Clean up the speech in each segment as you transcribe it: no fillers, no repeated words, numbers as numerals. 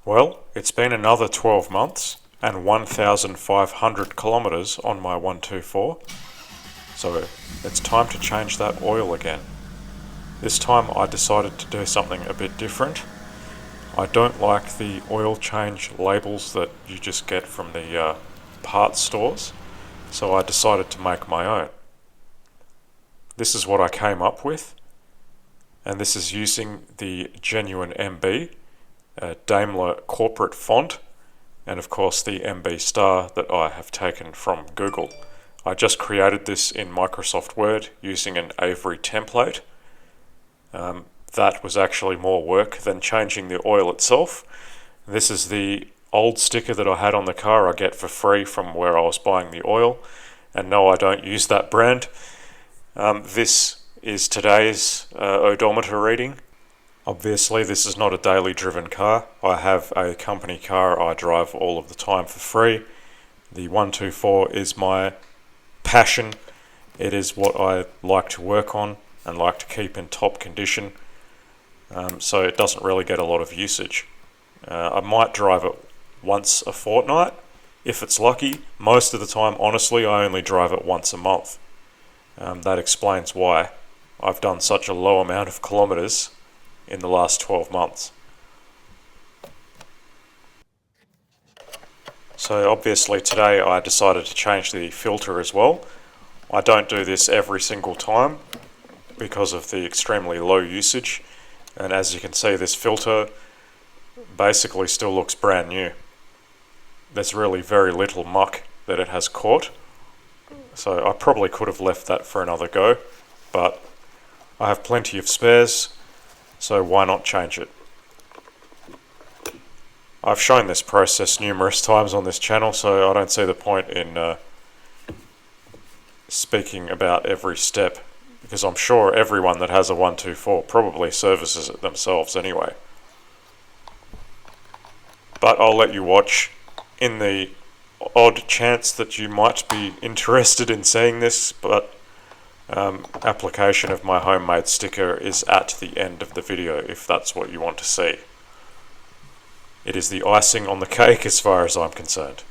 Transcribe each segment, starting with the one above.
Well, it's been another 12 months and 1,500 kilometres on my 124, so it's time to change that oil again. This time I decided to do something a bit different. I don't like the oil change labels that you just get from the parts stores, so I decided to make my own. This is what I came up with, and this is using the Genuine MB, Daimler corporate font, and of course the MB star that I have taken from Google. I just created this in Microsoft Word using an Avery template. That was actually more work than changing the oil itself. This is the old sticker that I had on the car I get for free from where I was buying the oil, and no, I don't use that brand. This is today's odometer reading. Obviously this is not a daily driven car. I have a company car I drive all of the time for free. The 124 is my passion. It is what I like to work on and like to keep in top condition, so it doesn't really get a lot of usage. I might drive it once a fortnight if it's lucky. Most of the time, honestly, I only drive it once a month. That explains why I've done such a low amount of kilometres in the last 12 months. So obviously today I decided to change the filter as well. I don't do this every single time because of the extremely low usage, and as you can see, this filter basically still looks brand new. There's really very little muck that it has caught, so I probably could have left that for another go, but I have plenty of spares, so why not change it? I've shown this process numerous times on this channel, so I don't see the point in speaking about every step, because I'm sure everyone that has a 124 probably services it themselves anyway. But I'll let you watch in the odd chance that you might be interested in seeing this, but application of my homemade sticker is at the end of the video if that's what you want to see. It is the icing on the cake as far as I'm concerned.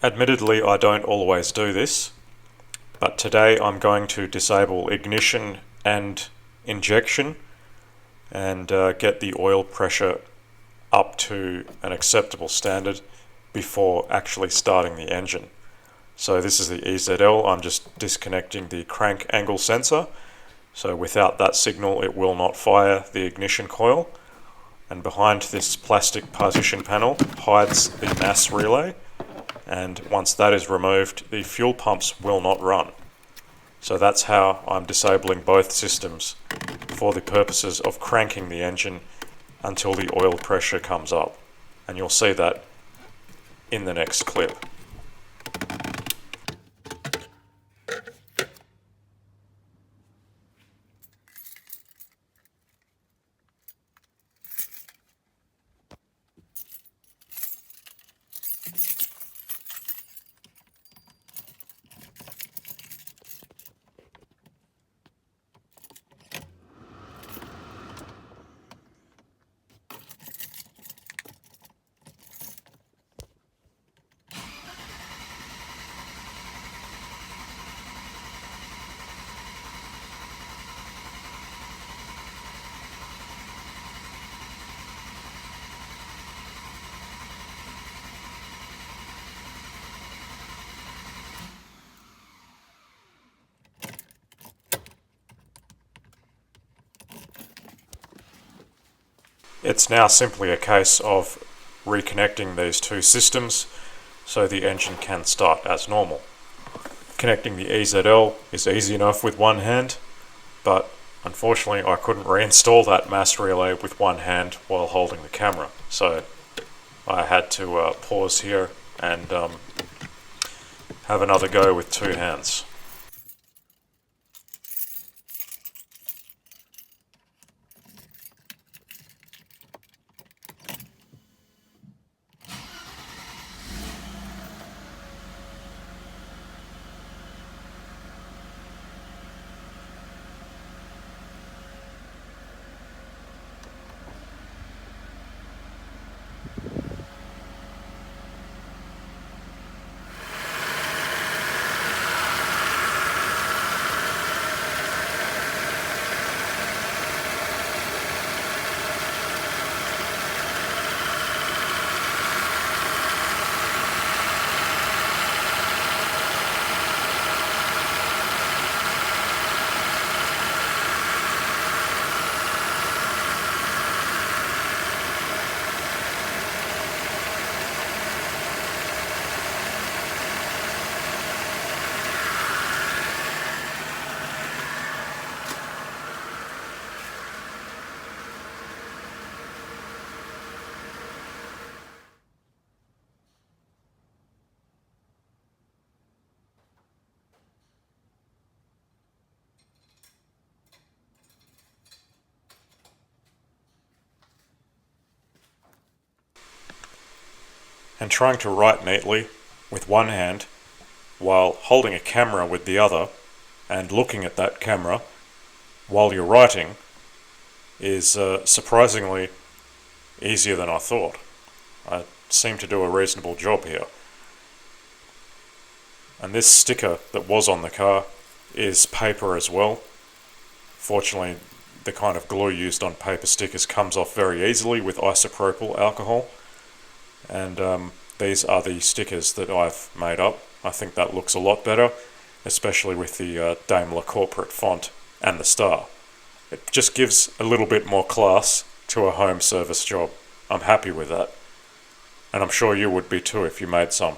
Admittedly, I don't always do this, but today I'm going to disable ignition and injection and get the oil pressure up to an acceptable standard before actually starting the engine. So this is the EZL. I'm just disconnecting the crank angle sensor. So without that signal, it will not fire the ignition coil. And behind this plastic partition panel hides the mass relay. And once that is removed, the fuel pumps will not run. So that's how I'm disabling both systems for the purposes of cranking the engine until the oil pressure comes up. And you'll see that in the next clip. It's now simply a case of reconnecting these two systems so the engine can start as normal. Connecting the EZL is easy enough with one hand, but unfortunately I couldn't reinstall that mass relay with one hand while holding the camera, so I had to pause here and have another go with two hands. And trying to write neatly with one hand while holding a camera with the other and looking at that camera while you're writing is surprisingly easier than I thought. I seem to do a reasonable job here. And this sticker that was on the car is paper as well. Fortunately, the kind of glue used on paper stickers comes off very easily with isopropyl alcohol. And these are the stickers that I've made up. I think that looks a lot better, especially with the Daimler corporate font and the star. It just gives a little bit more class to a home service job. I'm happy with that. And I'm sure you would be too if you made some.